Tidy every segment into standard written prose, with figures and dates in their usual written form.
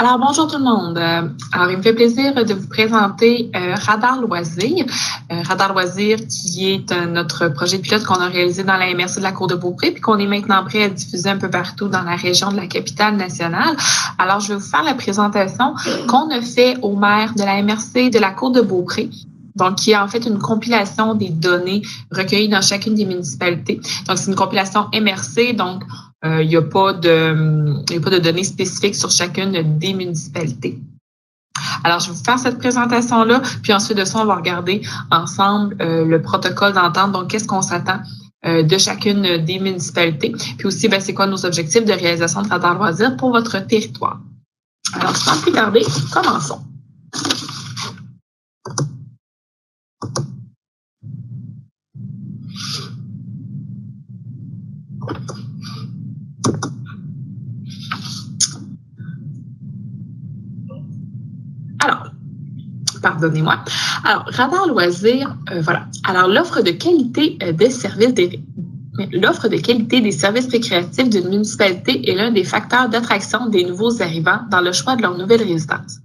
Alors, bonjour tout le monde. Alors, il me fait plaisir de vous présenter Radar Loisirs. Radar Loisirs qui est notre projet de pilote qu'on a réalisé dans la MRC de la Cour-de-Beaupré puis qu'on est maintenant prêt à diffuser un peu partout dans la région de la capitale nationale. Alors, je vais vous faire la présentation qu'on a fait au maire de la MRC de la Cour-de-Beaupré. Donc, qui est en fait une compilation des données recueillies dans chacune des municipalités. Donc, c'est une compilation MRC, donc il n'y a pas de données spécifiques sur chacune des municipalités. Alors, je vais vous faire cette présentation-là, puis ensuite de ça, on va regarder ensemble le protocole d'entente. Donc, qu'est-ce qu'on s'attend de chacune des municipalités, puis aussi, c'est quoi nos objectifs de réalisation de Radar Loisirs pour votre territoire. Alors, sans plus tarder, commençons. Pardonnez-moi. Alors, Radar Loisirs, voilà. Alors, l'offre de qualité des services récréatifs d'une municipalité est l'un des facteurs d'attraction des nouveaux arrivants dans le choix de leur nouvelle résidence.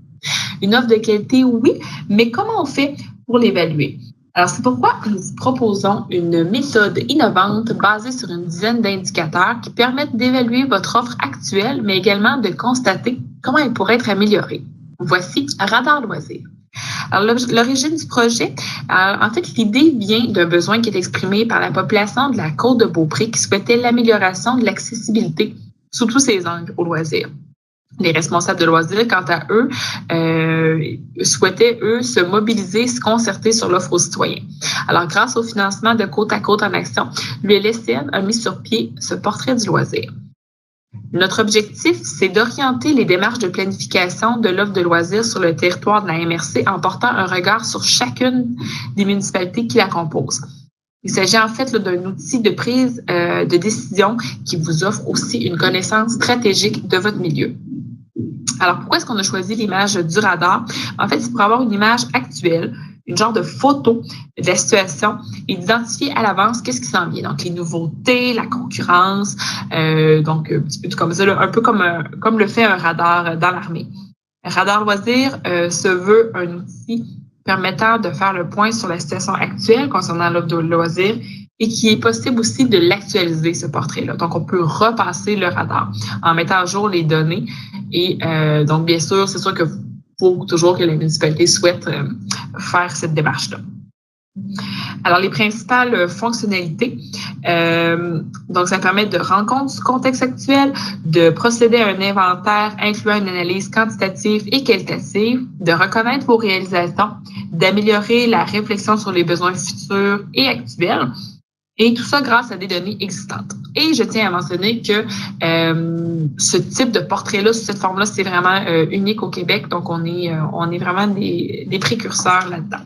Une offre de qualité, oui, mais comment on fait pour l'évaluer? Alors, c'est pourquoi nous vous proposons une méthode innovante basée sur une dizaine d'indicateurs qui permettent d'évaluer votre offre actuelle, mais également de constater comment elle pourrait être améliorée. Voici Radar Loisirs. Alors, l'origine du projet, en fait, l'idée vient d'un besoin qui est exprimé par la population de la Côte-de-Beaupré qui souhaitait l'amélioration de l'accessibilité sous tous ses angles aux loisirs. Les responsables de loisirs, quant à eux, souhaitaient, se mobiliser, se concerter sur l'offre aux citoyens. Alors, grâce au financement de Côte à Côte en action, l'ULSN a mis sur pied ce portrait du loisir. Notre objectif, c'est d'orienter les démarches de planification de l'offre de loisirs sur le territoire de la MRC en portant un regard sur chacune des municipalités qui la composent. Il s'agit en fait d'un outil de prise de décision qui vous offre aussi une connaissance stratégique de votre milieu. Alors, pourquoi est-ce qu'on a choisi l'image du radar? En fait, c'est pour avoir une image actuelle, une genre de photo de la situation et d'identifier à l'avance qu'est-ce qui s'en vient. Donc, les nouveautés, la concurrence, donc un petit peu comme ça, là, un peu comme le fait un radar dans l'armée. Radar Loisirs se veut un outil permettant de faire le point sur la situation actuelle concernant l'offre de loisirs et qui est possible aussi de l'actualiser, ce portrait-là. Donc, on peut repasser le radar en mettant à jour les données. Et donc, bien sûr, c'est sûr que faut toujours que la municipalité souhaite faire cette démarche-là. Alors, les principales fonctionnalités, donc ça permet de rendre compte du contexte actuel, de procéder à un inventaire incluant une analyse quantitative et qualitative, de reconnaître vos réalisations, d'améliorer la réflexion sur les besoins futurs et actuels, et tout ça grâce à des données existantes. Et je tiens à mentionner que ce type de portrait-là, sous cette forme-là, c'est vraiment unique au Québec. Donc, on est vraiment des précurseurs là-dedans.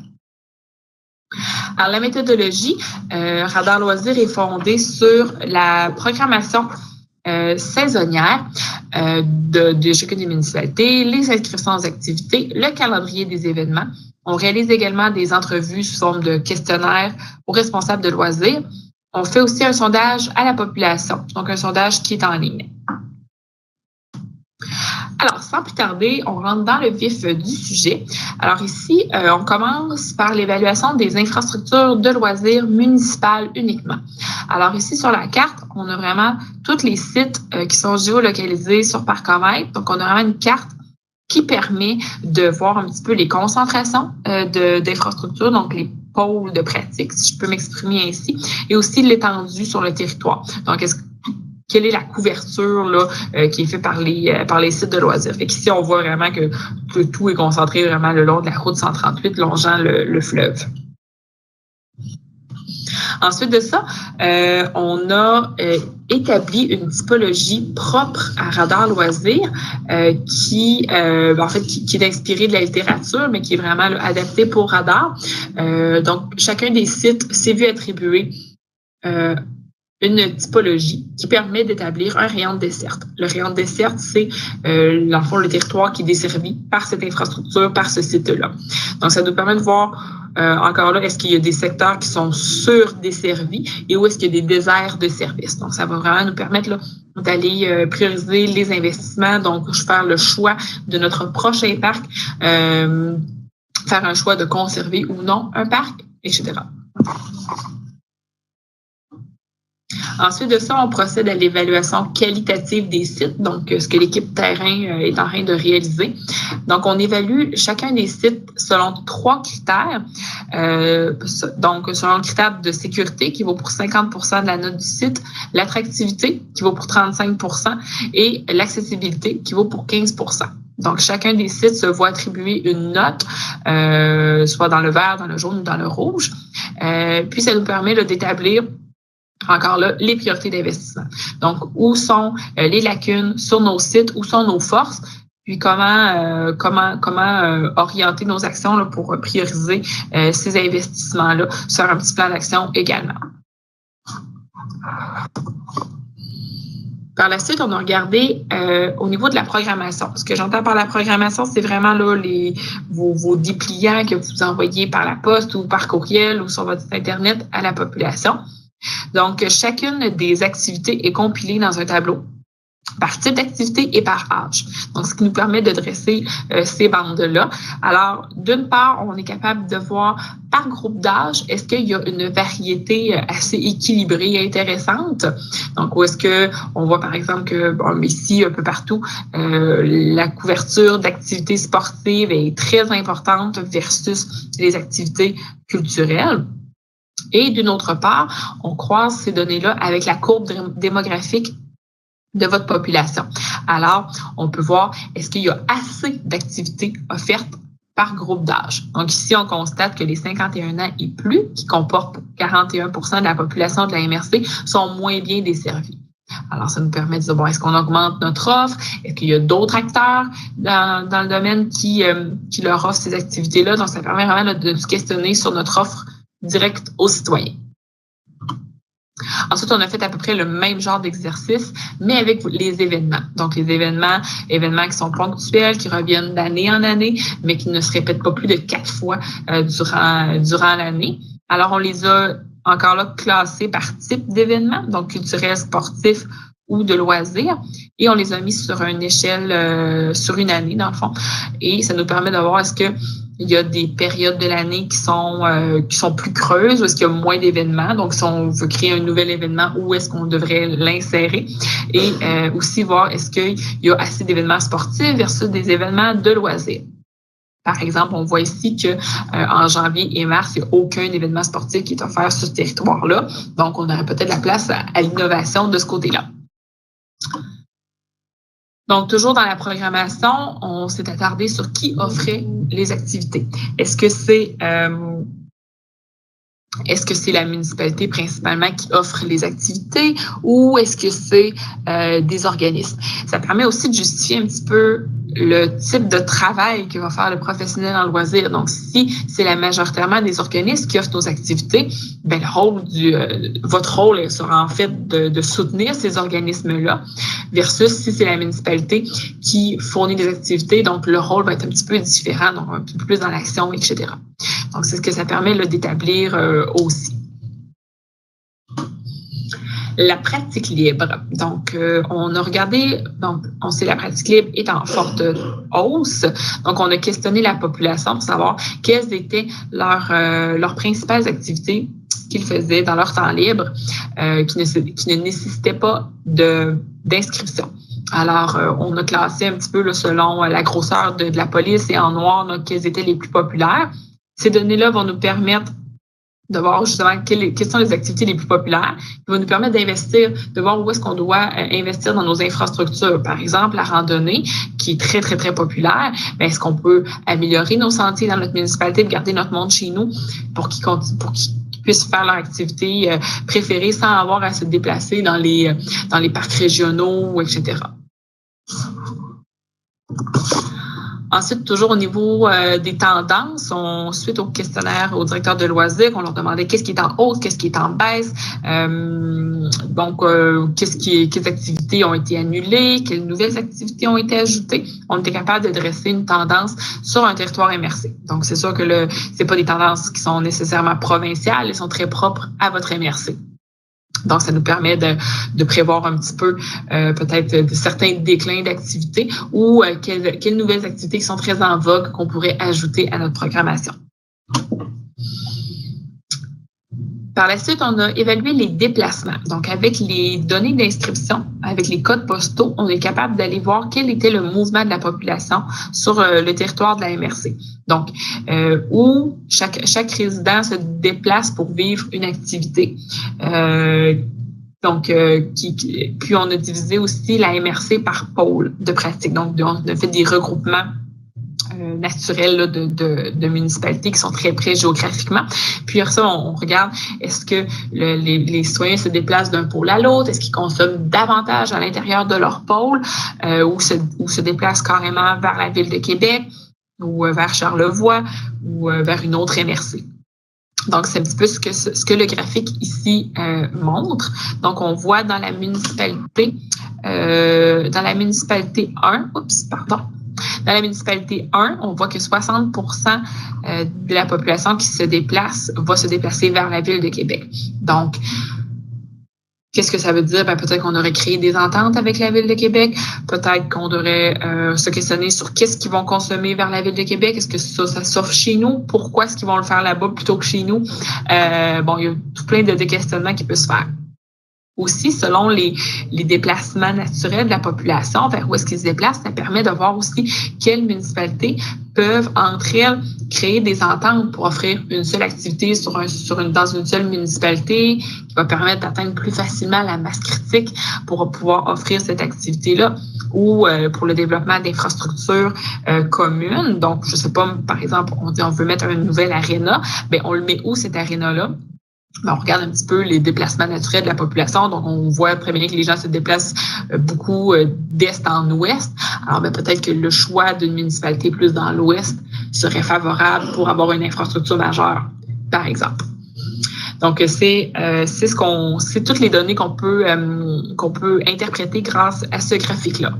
Alors, la méthodologie, Radar Loisirs est fondée sur la programmation saisonnière de chacune des municipalités, les inscriptions aux activités, le calendrier des événements. On réalise également des entrevues sous forme de questionnaires aux responsables de loisirs. On fait aussi un sondage à la population, donc un sondage qui est en ligne. Alors, sans plus tarder, on rentre dans le vif du sujet. Alors ici, on commence par l'évaluation des infrastructures de loisirs municipales uniquement. Alors ici, sur la carte, on a vraiment tous les sites qui sont géolocalisés sur Parcomètre. Donc, on a vraiment une carte qui permet de voir un petit peu les concentrations d'infrastructures, donc les pôles de pratique, si je peux m'exprimer ainsi, et aussi l'étendue sur le territoire. Donc, quelle est la couverture là, qui est faite par les sites de loisirs? Fait qu'ici, on voit vraiment que tout est concentré vraiment le long de la route 138, longeant le fleuve. Ensuite de ça, on a établi une typologie propre à Radar Loisirs qui est inspirée de la littérature, mais qui est vraiment adaptée pour Radar. Donc, chacun des sites s'est vu attribuer une typologie qui permet d'établir un rayon de desserte. Le rayon de desserte, c'est dans le fond le territoire qui est desservi par cette infrastructure, par ce site-là. Donc, ça nous permet de voir encore là, est-ce qu'il y a des secteurs qui sont surdesservis et où est-ce qu'il y a des déserts de services? Donc, ça va vraiment nous permettre d'aller prioriser les investissements, donc faire le choix de notre prochain parc, faire un choix de conserver ou non un parc, etc. Ensuite de ça, on procède à l'évaluation qualitative des sites, donc ce que l'équipe terrain est en train de réaliser. Donc, on évalue chacun des sites selon 3 critères. Donc, selon le critère de sécurité qui vaut pour 50% de la note du site, l'attractivité qui vaut pour 35% et l'accessibilité qui vaut pour 15%. Donc, chacun des sites se voit attribuer une note, soit dans le vert, dans le jaune ou dans le rouge. Puis, ça nous permet d'établir encore là, les priorités d'investissement. Donc, où sont les lacunes sur nos sites, où sont nos forces, puis comment orienter nos actions là, pour prioriser ces investissements-là sur un petit plan d'action également. Par la suite, on a regardé au niveau de la programmation. Ce que j'entends par la programmation, c'est vraiment là vos dépliants que vous envoyez par la poste ou par courriel ou sur votre site Internet à la population. Donc, chacune des activités est compilée dans un tableau par type d'activité et par âge. Donc, ce qui nous permet de dresser ces bandes-là. Alors, d'une part, on est capable de voir par groupe d'âge, est-ce qu'il y a une variété assez équilibrée et intéressante? Donc, où est-ce que on voit, par exemple, que, bon, ici, un peu partout, la couverture d'activités sportives est très importante versus les activités culturelles. Et d'une autre part, on croise ces données-là avec la courbe démographique de votre population. Alors, on peut voir, est-ce qu'il y a assez d'activités offertes par groupe d'âge? Donc ici, on constate que les 51 ans et plus, qui comportent 41% de la population de la MRC, sont moins bien desservis. Alors, ça nous permet de dire, bon, est-ce qu'on augmente notre offre? Est-ce qu'il y a d'autres acteurs dans le domaine qui leur offrent ces activités-là? Donc, ça permet vraiment de se questionner sur notre offre directe aux citoyens. Ensuite, on a fait à peu près le même genre d'exercice, mais avec les événements. Donc, les événements qui sont ponctuels, qui reviennent d'année en année, mais qui ne se répètent pas plus de 4 fois durant l'année. Alors, on les a encore là classés par type d'événement, donc culturel, sportif ou de loisirs, et on les a mis sur une échelle, sur une année, dans le fond. Et ça nous permet de voir est-ce que il y a des périodes de l'année qui sont plus creuses, ou est-ce qu'il y a moins d'événements. Donc, si on veut créer un nouvel événement, où est-ce qu'on devrait l'insérer? Et aussi voir est-ce qu'il y a assez d'événements sportifs versus des événements de loisirs. Par exemple, on voit ici que en janvier et mars, il n'y a aucun événement sportif qui est offert sur ce territoire-là. Donc, on aurait peut-être la place à l'innovation de ce côté-là. Donc, toujours dans la programmation, on s'est attardé sur qui offrait les activités. Est-ce que c'est la municipalité principalement qui offre les activités ou est-ce que c'est des organismes? Ça permet aussi de justifier un petit peu le type de travail que va faire le professionnel en loisir. Donc, si c'est majoritairement des organismes qui offrent nos activités, ben votre rôle sera en fait de soutenir ces organismes-là, versus si c'est la municipalité qui fournit des activités, donc le rôle va être un petit peu différent, donc un petit peu plus dans l'action, etc. Donc, c'est ce que ça permet d'établir aussi. La pratique libre. Donc, on a regardé, donc, on sait la pratique libre est en forte hausse. Donc, on a questionné la population pour savoir quelles étaient leurs principales activités qu'ils faisaient dans leur temps libre qui ne nécessitaient pas d'inscription. Alors, on a classé un petit peu là, selon la grosseur de la police et en noir, là, quelles étaient les plus populaires. Ces données-là vont nous permettre de voir justement quelles sont les activités les plus populaires, qui vont nous permettre d'investir, de voir où est-ce qu'on doit investir dans nos infrastructures. Par exemple, la randonnée, qui est très, très, très populaire, mais est-ce qu'on peut améliorer nos sentiers dans notre municipalité, de garder notre monde chez nous pour qu'ils puissent faire leur activité préférée sans avoir à se déplacer dans les parcs régionaux, etc. Ensuite, toujours au niveau des tendances, suite au questionnaire au directeur de loisirs, on leur demandait qu'est-ce qui est en hausse, qu'est-ce qui est en baisse, quelles activités ont été annulées, quelles nouvelles activités ont été ajoutées. On était capable de dresser une tendance sur un territoire MRC. Donc, c'est sûr que c'est pas des tendances qui sont nécessairement provinciales, elles sont très propres à votre MRC. Donc, ça nous permet de prévoir un petit peu peut-être certains déclins d'activités ou quelles nouvelles activités qui sont très en vogue qu'on pourrait ajouter à notre programmation. Par la suite, on a évalué les déplacements. Donc, avec les données d'inscription, avec les codes postaux, on est capable d'aller voir quel était le mouvement de la population sur le territoire de la MRC. Donc, où chaque résident se déplace pour vivre une activité. Puis on a divisé aussi la MRC par pôle de pratique. Donc, on a fait des regroupements naturels là, de municipalités qui sont très près géographiquement. Puis après ça, on regarde est-ce que les citoyens se déplacent d'un pôle à l'autre, est-ce qu'ils consomment davantage à l'intérieur de leur pôle ou se déplacent carrément vers la ville de Québec ou vers Charlevoix ou vers une autre MRC. Donc, c'est un petit peu ce que le graphique ici montre. Donc, on voit dans la municipalité 1, Dans la municipalité 1, on voit que 60% de la population qui se déplace va se déplacer vers la ville de Québec. Donc, qu'est-ce que ça veut dire? Peut-être qu'on aurait créé des ententes avec la Ville de Québec. Peut-être qu'on devrait se questionner sur qu'est-ce qu'ils vont consommer vers la Ville de Québec. Est-ce que ça s'offre chez nous? Pourquoi est-ce qu'ils vont le faire là-bas plutôt que chez nous? Il y a tout plein de questionnements qui peuvent se faire. Aussi, selon les déplacements naturels de la population, vers où est-ce qu'ils se déplacent, ça permet de voir aussi quelles municipalités peuvent, entre elles, créer des ententes pour offrir une seule activité dans une seule municipalité qui va permettre d'atteindre plus facilement la masse critique pour pouvoir offrir cette activité-là ou pour le développement d'infrastructures communes. Donc, je sais pas, par exemple, on dit on veut mettre une nouvelle aréna, on le met où cette aréna-là? On regarde un petit peu les déplacements naturels de la population. Donc, on voit très bien que les gens se déplacent beaucoup d'est en ouest. Alors, peut-être que le choix d'une municipalité plus dans l'ouest serait favorable pour avoir une infrastructure majeure, par exemple. Donc, c'est toutes les données qu'on peut interpréter grâce à ce graphique-là.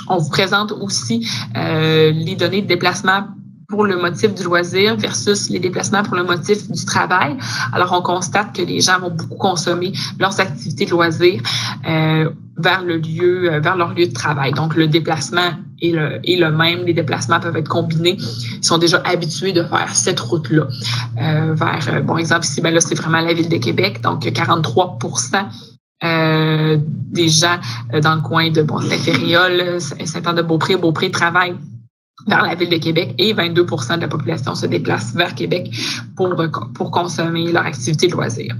On vous présente aussi les données de déplacement pour le motif du loisir versus les déplacements pour le motif du travail. Alors, on constate que les gens vont beaucoup consommer leurs activités de loisir vers leur lieu de travail. Donc, le déplacement est le même. Les déplacements peuvent être combinés. Ils sont déjà habitués de faire cette route-là exemple, ici, là, c'est vraiment la Ville de Québec. Donc, 43% des gens dans le coin de Saint-Fériol, Saint-Anne-de-Beaupré travaillent vers la Ville de Québec et 22% de la population se déplace vers Québec pour consommer leur activité de loisir.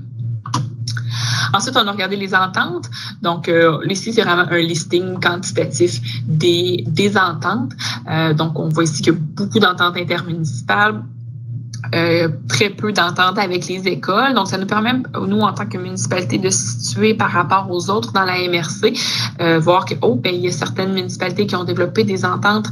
Ensuite, on a regardé les ententes. Donc, ici, c'est vraiment un listing quantitatif des ententes. Donc, on voit ici qu'il y a beaucoup d'ententes intermunicipales, très peu d'ententes avec les écoles. Donc, ça nous permet, nous, en tant que municipalité, de se situer par rapport aux autres dans la MRC, voir que, il y a certaines municipalités qui ont développé des ententes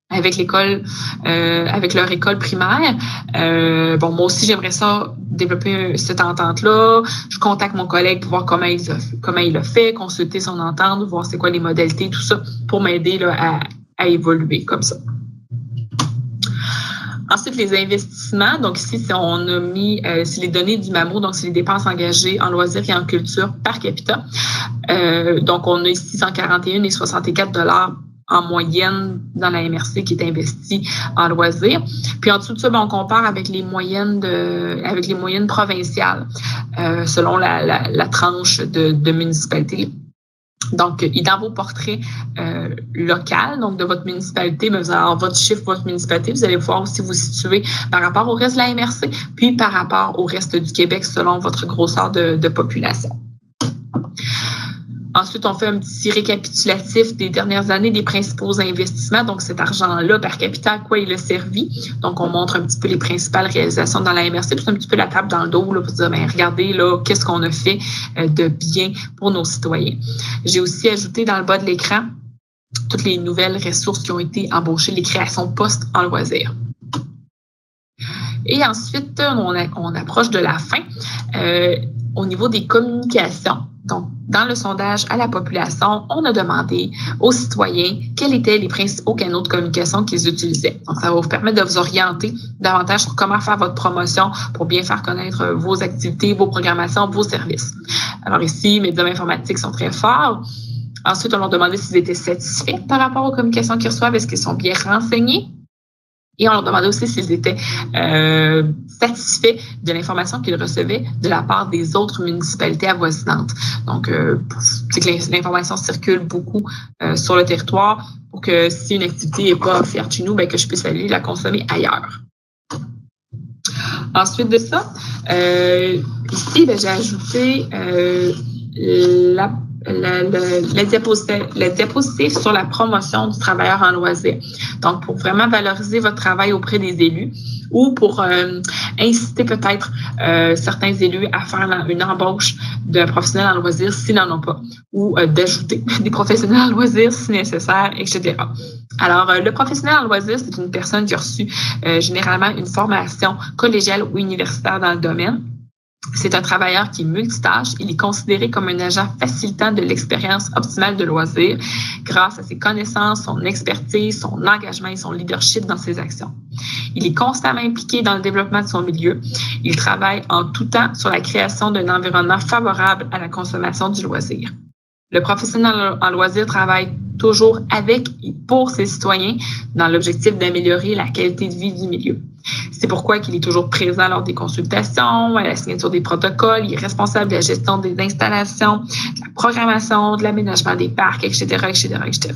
avec l'école, avec leur école primaire. Moi aussi, j'aimerais ça développer cette entente-là. Je contacte mon collègue pour voir comment il a fait, consulter son entente, voir c'est quoi les modalités, tout ça, pour m'aider là, à évoluer comme ça. Ensuite, les investissements. Donc ici, on a mis c'est les données du MAMO, donc c'est les dépenses engagées en loisirs et en culture par capita. Donc, on a ici 141 et 64 $ en moyenne dans la MRC qui est investi en loisirs. Puis en dessous de ça, on compare avec les moyennes provinciales selon la tranche de municipalité. Donc, dans vos portraits locaux, donc de votre municipalité, vous allez avoir votre chiffre, votre municipalité, vous allez pouvoir aussi vous situer par rapport au reste de la MRC, puis par rapport au reste du Québec selon votre grosseur de population. Ensuite, on fait un petit récapitulatif des dernières années des principaux investissements. Donc, cet argent-là, par capita, à quoi il a servi. Donc, on montre un petit peu les principales réalisations dans la MRC. Puis, c'est un petit peu la table dans le dos là, pour dire, regardez, là, qu'est-ce qu'on a fait de bien pour nos citoyens. J'ai aussi ajouté dans le bas de l'écran toutes les nouvelles ressources qui ont été embauchées, les créations de postes en loisirs. Et ensuite, on approche de la fin au niveau des communications. Donc, dans le sondage à la population, on a demandé aux citoyens quels étaient les principaux canaux de communication qu'ils utilisaient. Donc, ça va vous permettre de vous orienter davantage sur comment faire votre promotion pour bien faire connaître vos activités, vos programmations, vos services. Alors ici, mes domaines informatiques sont très forts. Ensuite, on leur demandait s'ils étaient satisfaits par rapport aux communications qu'ils reçoivent, est-ce qu'ils sont bien renseignés? Et on leur demandait aussi s'ils étaient satisfaits de l'information qu'ils recevaient de la part des autres municipalités avoisinantes. Donc, c'est que l'information circule beaucoup sur le territoire pour que si une activité n'est pas offerte chez nous, bien, que je puisse aller la consommer ailleurs. Ensuite de ça, ici, bien, j'ai ajouté le diapositive sur la promotion du travailleur en loisir. Donc, pour vraiment valoriser votre travail auprès des élus ou pour inciter peut-être certains élus à faire une embauche d'un professionnel en loisir s'ils n'en ont pas ou d'ajouter des professionnels en loisir si nécessaire, etc. Alors, le professionnel en loisir, c'est une personne qui a reçu généralement une formation collégiale ou universitaire dans le domaine. C'est un travailleur qui est multitâche. Il est considéré comme un agent facilitant de l'expérience optimale de loisir grâce à ses connaissances, son expertise, son engagement et son leadership dans ses actions. Il est constamment impliqué dans le développement de son milieu. Il travaille en tout temps sur la création d'un environnement favorable à la consommation du loisir. Le professionnel en loisir travaille toujours avec et pour ses citoyens dans l'objectif d'améliorer la qualité de vie du milieu. C'est pourquoi il est toujours présent lors des consultations, à la signature des protocoles, il est responsable de la gestion des installations, de la programmation, de l'aménagement des parcs, etc., etc., etc.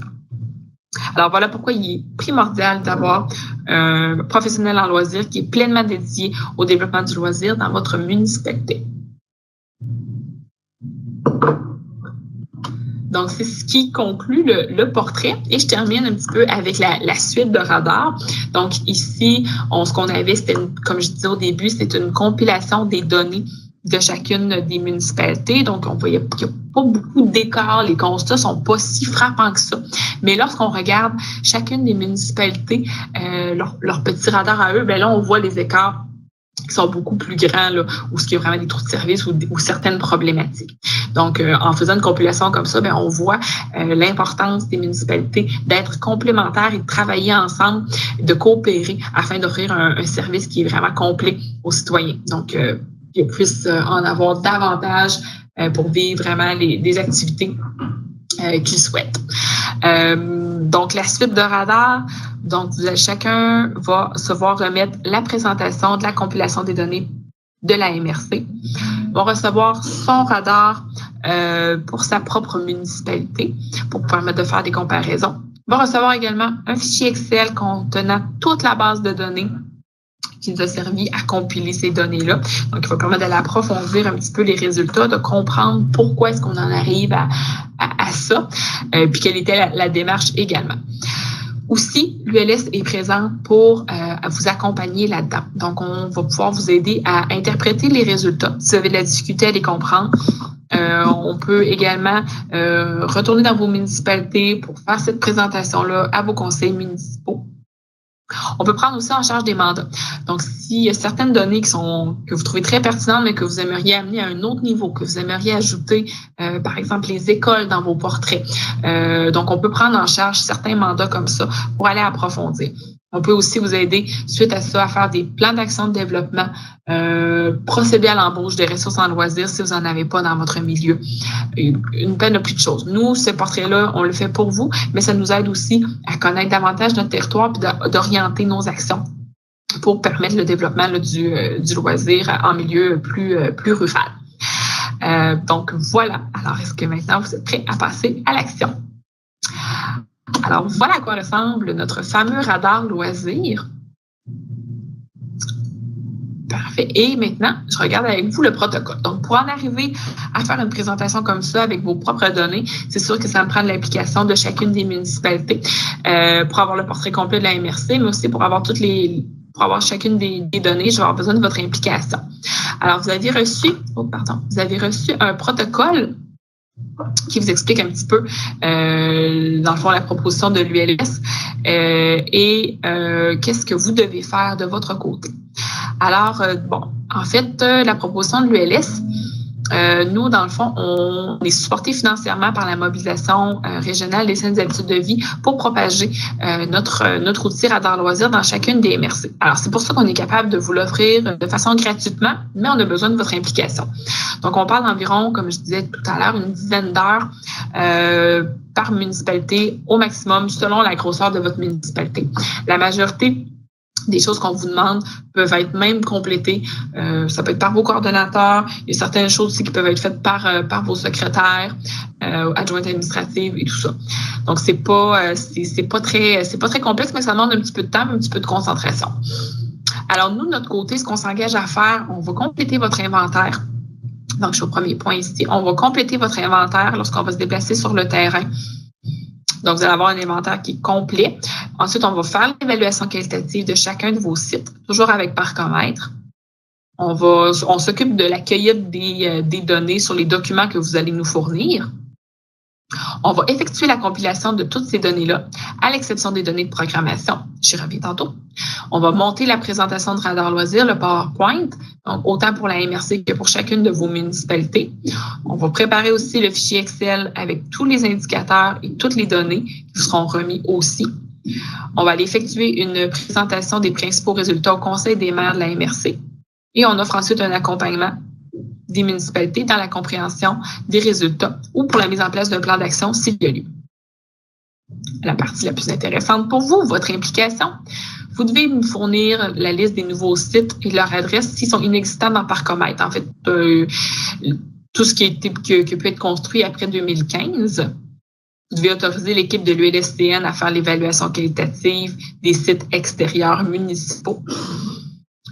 Alors voilà pourquoi il est primordial d'avoir un professionnel en loisir qui est pleinement dédié au développement du loisir dans votre municipalité. Donc, c'est ce qui conclut le portrait. Et je termine un petit peu avec la suite de radar. Donc, ici, ce qu'on avait, c'était, comme je disais au début, c'est une compilation des données de chacune des municipalités. Donc, on voyait qu'il n'y a pas beaucoup d'écarts. Les constats sont pas si frappants que ça. Mais lorsqu'on regarde chacune des municipalités, leur petit radar à eux, bien là, on voit les écarts qui sont beaucoup plus grands, là, où il y a vraiment des trous de service ou certaines problématiques. Donc, en faisant une compilation comme ça, bien, on voit l'importance des municipalités d'être complémentaires et de travailler ensemble, de coopérer afin d'offrir un service qui est vraiment complet aux citoyens. Donc, qu'ils puissent en avoir davantage pour vivre vraiment des activités qu'ils souhaitent. Donc, la suite de radar, donc chacun va se voir remettre la présentation de la compilation des données de la MRC, va recevoir son radar pour sa propre municipalité pour permettre de faire des comparaisons, va recevoir également un fichier Excel contenant toute la base de données qui nous a servi à compiler ces données-là. Donc, il va permettre d'aller approfondir un petit peu les résultats, de comprendre pourquoi est-ce qu'on en arrive à ça, puis quelle était la démarche également. Aussi, l'ULS est présent pour vous accompagner là-dedans. Donc, on va pouvoir vous aider à interpréter les résultats. Si vous avez de la difficulté à les comprendre, on peut également retourner dans vos municipalités pour faire cette présentation-là à vos conseils municipaux. On peut prendre aussi en charge des mandats. Donc, s'il y a certaines données que vous trouvez très pertinentes, mais que vous aimeriez amener à un autre niveau, que vous aimeriez ajouter, par exemple, les écoles dans vos portraits. Donc, on peut prendre en charge certains mandats comme ça pour aller approfondir. On peut aussi vous aider, suite à ça, à faire des plans d'action de développement, procéder à l'embauche des ressources en loisirs si vous n'en avez pas dans votre milieu. Une panoplie de choses. Nous, ce portrait-là, on le fait pour vous, mais ça nous aide aussi à connaître davantage notre territoire et d'orienter nos actions pour permettre le développement là, du loisir en milieu plus rural. Donc, voilà. Alors, est-ce que maintenant, vous êtes prêts à passer à l'action? Alors, voilà à quoi ressemble notre fameux radar loisir. Parfait. Et maintenant, je regarde avec vous le protocole. Donc, pour en arriver à faire une présentation comme ça avec vos propres données, c'est sûr que ça me prend de l'implication de chacune des municipalités pour avoir le portrait complet de la MRC, mais aussi pour avoir chacune des données, je vais avoir besoin de votre implication. Alors, vous avez reçu un protocole qui vous explique un petit peu, dans le fond, la proposition de l'ULS et qu'est-ce que vous devez faire de votre côté. Alors, en fait, la proposition de l'ULS, nous, dans le fond, on est supporté financièrement par la mobilisation régionale des saines habitudes de vie pour propager notre outil Radar Loisirs dans chacune des MRC. Alors, c'est pour ça qu'on est capable de vous l'offrir de façon gratuitement, mais on a besoin de votre implication. Donc, on parle d'environ, comme je disais tout à l'heure, une dizaine d'heures par municipalité au maximum, selon la grosseur de votre municipalité. La majorité des choses qu'on vous demande peuvent être même complétées. Ça peut être par vos coordonnateurs. Il y a certaines choses aussi qui peuvent être faites par vos secrétaires, adjointes administratives et tout ça. Donc, c'est pas très complexe, mais ça demande un petit peu de temps, un petit peu de concentration. Alors, nous, de notre côté, ce qu'on s'engage à faire, on va compléter votre inventaire. Donc, je suis au premier point ici. On va compléter votre inventaire lorsqu'on va se déplacer sur le terrain. Donc, vous allez avoir un inventaire qui est complet. Ensuite, on va faire l'évaluation qualitative de chacun de vos sites, toujours avec Parcomètre. On s'occupe de la cueillette des données sur les documents que vous allez nous fournir. On va effectuer la compilation de toutes ces données-là, à l'exception des données de programmation. J'y reviens tantôt. On va monter la présentation de Radar Loisirs, le PowerPoint, donc autant pour la MRC que pour chacune de vos municipalités. On va préparer aussi le fichier Excel avec tous les indicateurs et toutes les données qui seront remis aussi. On va aller effectuer une présentation des principaux résultats au Conseil des maires de la MRC. Et on offre ensuite un accompagnement des municipalités dans la compréhension des résultats ou pour la mise en place d'un plan d'action s'il y a lieu. La partie la plus intéressante pour vous, votre implication. Vous devez nous fournir la liste des nouveaux sites et leur adresse s'ils sont inexistants dans Parcomètre. En fait, tout ce qui peut être construit après 2015. Vous devez autoriser l'équipe de l'ULSTN à faire l'évaluation qualitative des sites extérieurs municipaux.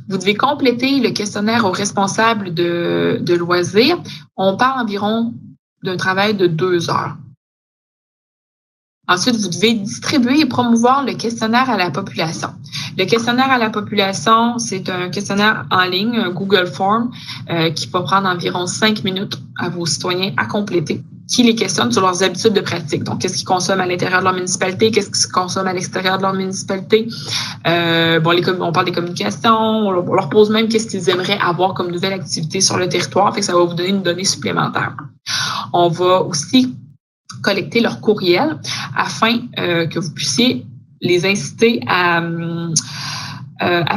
Vous devez compléter le questionnaire aux responsables de loisirs. On parle environ d'un travail de 2 heures. Ensuite, vous devez distribuer et promouvoir le questionnaire à la population. Le questionnaire à la population, c'est un questionnaire en ligne, un Google Form, qui va prendre environ 5 minutes à vos citoyens à compléter, qui les questionne sur leurs habitudes de pratique. Donc, qu'est-ce qu'ils consomment à l'intérieur de leur municipalité, qu'est-ce qu'ils consomment à l'extérieur de leur municipalité. On parle des communications, on leur pose même qu'est-ce qu'ils aimeraient avoir comme nouvelle activité sur le territoire, fait que ça va vous donner une donnée supplémentaire. On va aussi collecter leur courriel afin que vous puissiez les inciter à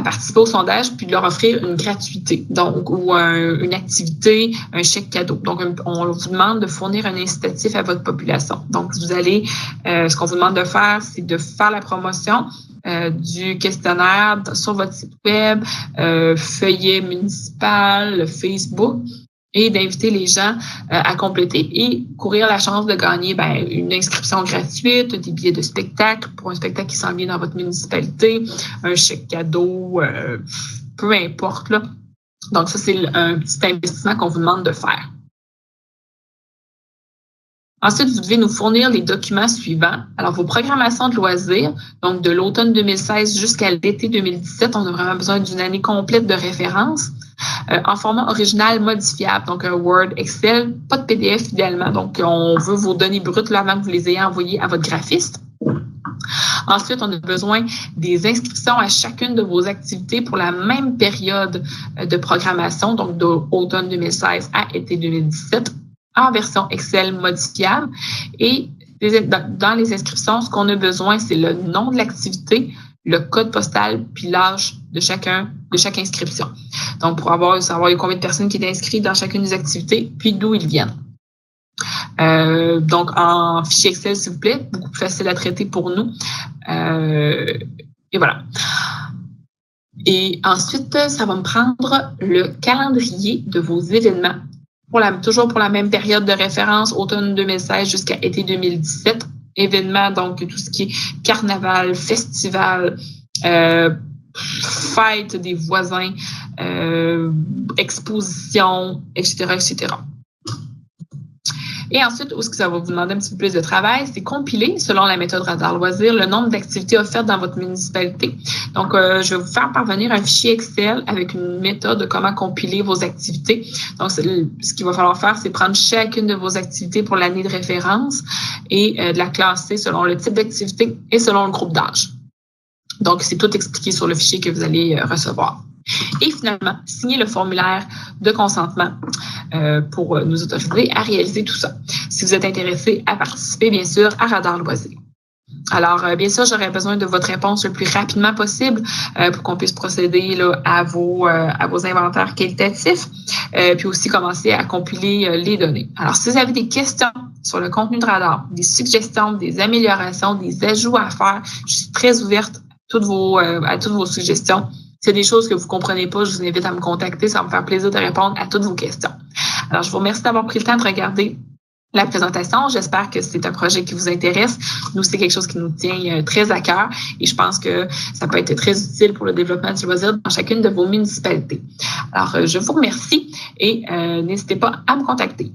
participer au sondage puis de leur offrir une gratuité, donc ou une activité, un chèque cadeau. Donc, on vous demande de fournir un incitatif à votre population. Donc, vous allez, ce qu'on vous demande de faire, c'est de faire la promotion du questionnaire sur votre site web, feuillet municipal, Facebook, et d'inviter les gens à compléter et courir la chance de gagner une inscription gratuite, des billets de spectacle pour un spectacle qui s'en vient dans votre municipalité, un chèque cadeau, peu importe, là. Donc, ça, c'est un petit investissement qu'on vous demande de faire. Ensuite, vous devez nous fournir les documents suivants. Alors, vos programmations de loisirs, donc de l'automne 2016 jusqu'à l'été 2017, on a vraiment besoin d'une année complète de référence en format original modifiable, donc un Word, Excel, pas de PDF idéalement. Donc, on veut vos données brutes là, avant que vous les ayez envoyées à votre graphiste. Ensuite, on a besoin des inscriptions à chacune de vos activités pour la même période de programmation, donc d'automne 2016 à été 2017. En version Excel modifiable. Et dans les inscriptions, ce qu'on a besoin, c'est le nom de l'activité, le code postal, puis l'âge de chaque inscription. Donc, pour savoir combien de personnes qui sont inscrites dans chacune des activités, puis d'où ils viennent. Donc, en fichier Excel, s'il vous plaît, beaucoup plus facile à traiter pour nous. Et voilà. Et ensuite, ça va me prendre le calendrier de vos événements. Toujours pour la même période de référence, automne 2016 jusqu'à été 2017. Événements, donc tout ce qui est carnaval, festival, fête des voisins, exposition, etc., etc. Et ensuite, où ce que ça va vous demander un petit peu plus de travail, c'est compiler, selon la méthode Radar Loisirs, le nombre d'activités offertes dans votre municipalité. Donc, je vais vous faire parvenir un fichier Excel avec une méthode de comment compiler vos activités. Donc, ce qu'il va falloir faire, c'est prendre chacune de vos activités pour l'année de référence et de la classer selon le type d'activité et selon le groupe d'âge. Donc, c'est tout expliqué sur le fichier que vous allez recevoir. Et finalement, signer le formulaire de consentement pour nous autoriser à réaliser tout ça. Si vous êtes intéressé à participer, bien sûr, à Radar Loisirs. Alors, bien sûr, j'aurais besoin de votre réponse le plus rapidement possible pour qu'on puisse procéder là, à vos inventaires qualitatifs, puis aussi commencer à compiler les données. Alors, si vous avez des questions sur le contenu de Radar, des suggestions, des améliorations, des ajouts à faire, je suis très ouverte à toutes vos suggestions. Si c'est des choses que vous ne comprenez pas, je vous invite à me contacter. Ça va me faire plaisir de répondre à toutes vos questions. Alors, je vous remercie d'avoir pris le temps de regarder la présentation. J'espère que c'est un projet qui vous intéresse. Nous, c'est quelque chose qui nous tient très à cœur et je pense que ça peut être très utile pour le développement du loisir dans chacune de vos municipalités. Alors, je vous remercie et n'hésitez pas à me contacter.